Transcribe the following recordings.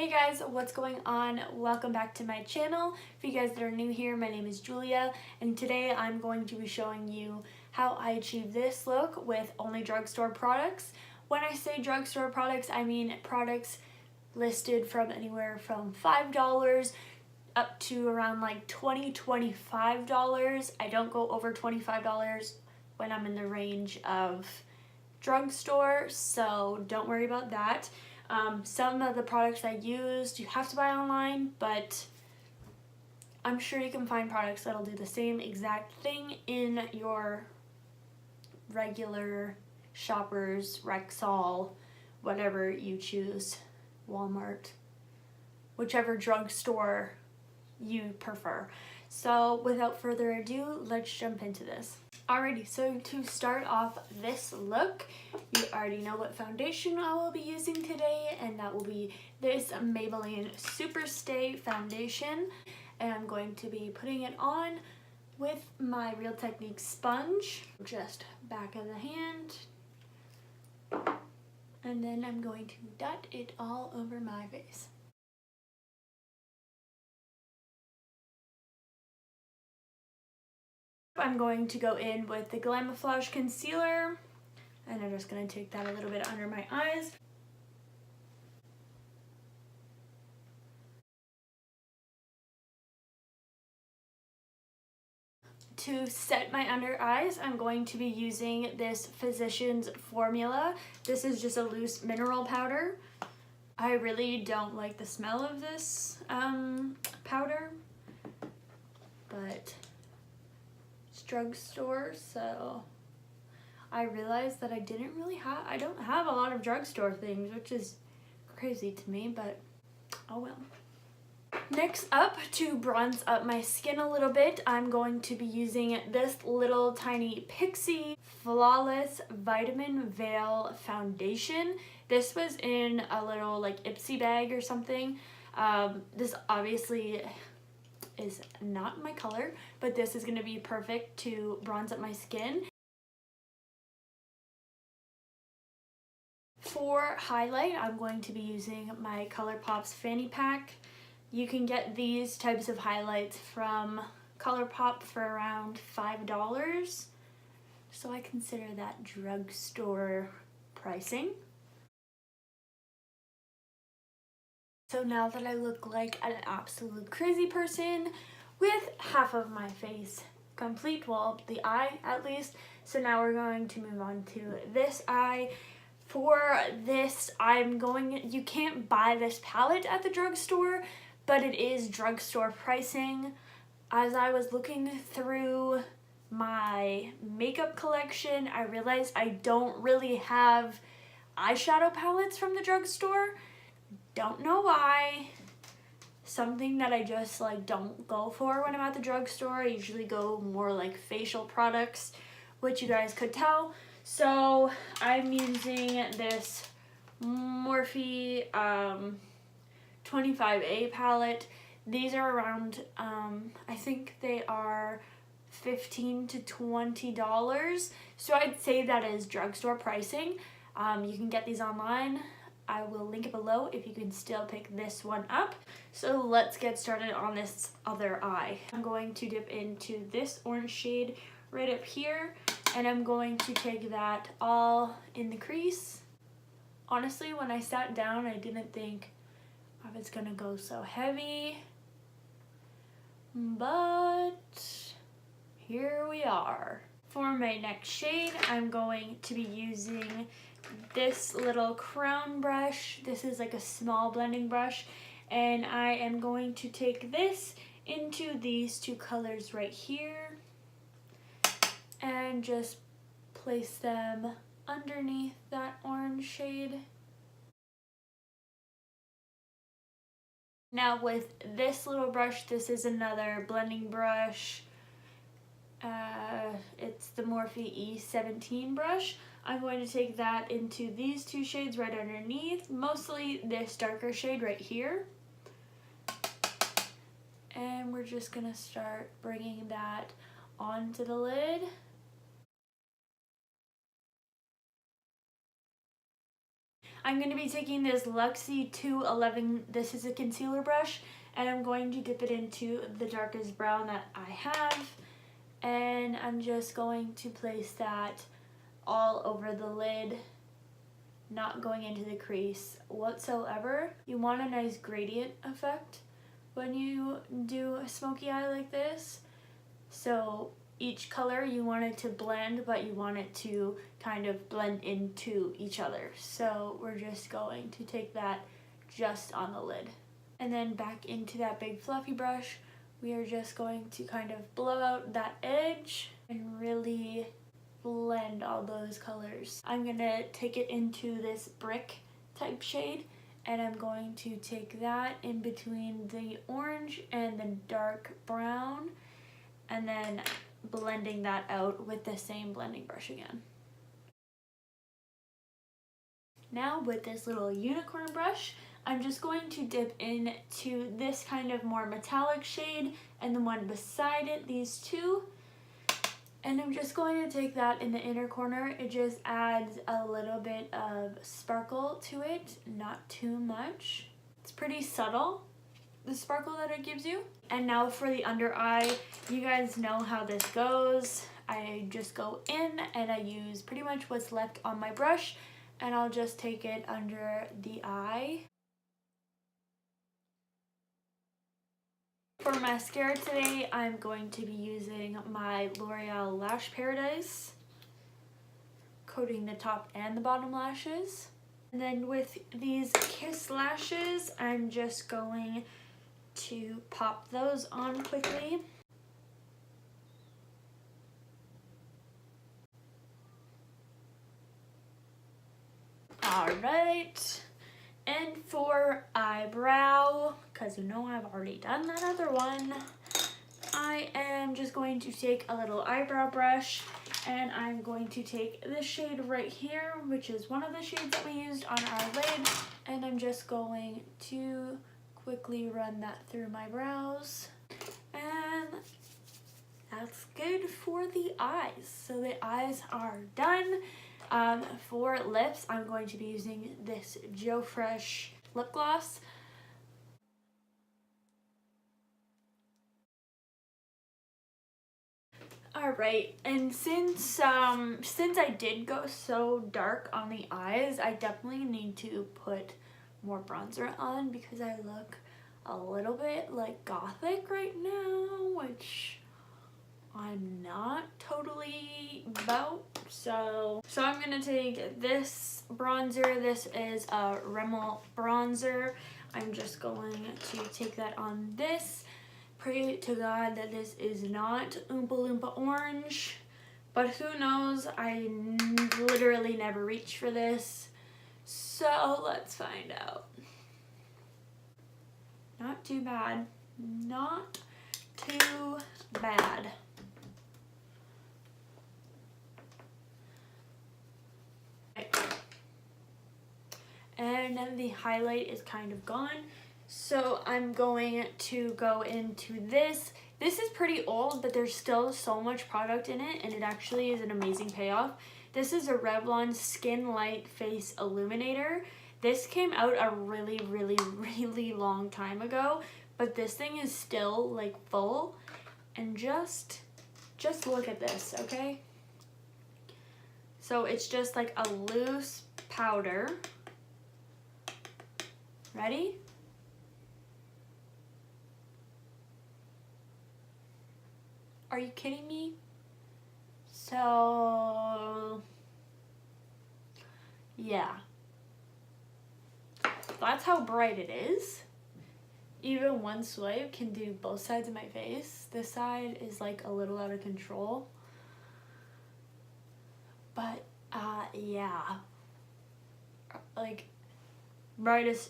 Hey guys, what's going on? Welcome back to my channel. For you guys that are new here, my name is Julia, and today I'm going to be showing you how I achieve this look with only drugstore products. When I say drugstore products, I mean products listed from anywhere from $5 up to around like $20, $25. I don't go over $25 when I'm in the range of drugstore, so don't worry about that. Some of the products I used you have to buy online, but I'm sure you can find products that'll do the same exact thing in your regular Shoppers, Rexall, whatever you choose, Walmart, whichever drugstore you prefer. So without further ado, let's jump into this. Alrighty, so to start off this look, you already know what foundation I will be using today, and that will be this Maybelline Superstay foundation. And I'm going to be putting it on with my Real Techniques sponge, just back of the hand. And then I'm going to dot it all over my face. I'm going to go in with the Glam concealer, and I'm just going to take that a little bit under my eyes. To set my under eyes, I'm going to be using this Physicians Formula. This is just a loose mineral powder. I really don't like the smell of this powder, but drugstore, so I realized that I don't have a lot of drugstore things, which is crazy to me, but oh well. Next up, to bronze up my skin a little bit, I'm going to be using this little tiny Pixie Flawless Vitamin Veil foundation. This was in a little like Ipsy bag or something. This obviously is not my color, but this is going to be perfect to bronze up my skin. For highlight, I'm going to be using my ColourPop's Fanny Pack. You can get these types of highlights from ColourPop for around $5, so I consider that drugstore pricing. So now that I look like an absolute crazy person with half of my face complete, well, the eye at least, so now we're going to move on to this eye. For this, you can't buy this palette at the drugstore, but it is drugstore pricing. As I was looking through my makeup collection, I realized I don't really have eyeshadow palettes from the drugstore. Don't know why. Something that I just like don't go for when I'm at the drugstore. I usually go more like facial products, which you guys could tell. So I'm using this Morphe 25A palette. These are around, I think they are $15 to $20. So I'd say that is drugstore pricing. You can get these online. I will link it below if you can still pick this one up. So let's get started on this other eye. I'm going to dip into this orange shade right up here, and I'm going to take that all in the crease. Honestly, when I sat down, I didn't think I was gonna go so heavy, but here we are. For my next shade, I'm going to be using this little crown brush. This is like a small blending brush, and I am going to take this into these two colors right here and just place them underneath that orange shade. Now with this little brush, this is another blending brush. It's the Morphe E17 brush. I'm going to take that into these two shades right underneath, mostly this darker shade right here. And we're just gonna start bringing that onto the lid. I'm going to be taking this Luxie 211, this is a concealer brush, and I'm going to dip it into the darkest brown that I have, and I'm just going to place that all over the lid, not going into the crease whatsoever. You want a nice gradient effect when you do a smoky eye like this. So each color you want it to blend, but you want it to kind of blend into each other. So we're just going to take that just on the lid. And then back into that big fluffy brush, we are just going to kind of blow out that edge and really blend all those colors. I'm gonna take it into this brick type shade, and I'm going to take that in between the orange and the dark brown, and then blending that out with the same blending brush again. Now with this little unicorn brush, I'm just going to dip into this kind of more metallic shade and the one beside it, these two. And I'm just going to take that in the inner corner. It just adds a little bit of sparkle to it, not too much. It's pretty subtle, the sparkle that it gives you. And now for the under eye, you guys know how this goes. I just go in and I use pretty much what's left on my brush, and I'll just take it under the eye. For mascara today, I'm going to be using my L'Oreal Lash Paradise, coating the top and the bottom lashes. And then with these Kiss lashes, I'm just going to pop those on quickly. Alright. And for eyebrow, because you know I've already done that other one, I am just going to take a little eyebrow brush, and I'm going to take this shade right here, which is one of the shades that we used on our lid, and I'm just going to quickly run that through my brows. And that's good for the eyes. So the eyes are done. For lips, I'm going to be using this Joe Fresh lip gloss. Alright, and since I did go so dark on the eyes, I definitely need to put more bronzer on because I look a little bit like gothic right now, which I'm not totally about. So I'm gonna take this bronzer. This is a Rimmel bronzer. I'm just going to take that on this. Pray to God that this is not Oompa Loompa orange, but who knows? I literally never reach for this. So let's find out. Not too bad. Not too bad. And then the highlight is kind of gone. So I'm going to go into this. This is pretty old, but there's still so much product in it, and it actually is an amazing payoff. This is a Revlon Skin Light Face Illuminator. This came out a really, really, really long time ago, but this thing is still like full. And just look at this, okay? So it's just like a loose powder. Ready? Are you kidding me? So, yeah. That's how bright it is. Even one swipe can do both sides of my face. This side is like a little out of control. But, yeah. Like, bright as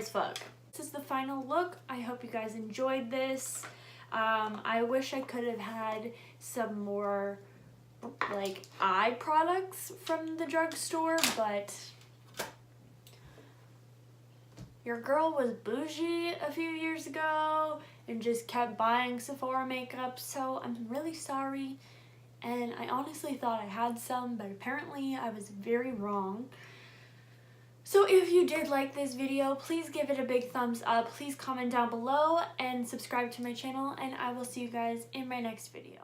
fuck. This is the final look. I hope you guys enjoyed this. I wish I could have had some more like eye products from the drugstore, but your girl was bougie a few years ago and just kept buying Sephora makeup, so I'm really sorry. And I honestly thought I had some, but apparently I was very wrong. So if you did like this video, please give it a big thumbs up. Please comment down below and subscribe to my channel, and I will see you guys in my next video.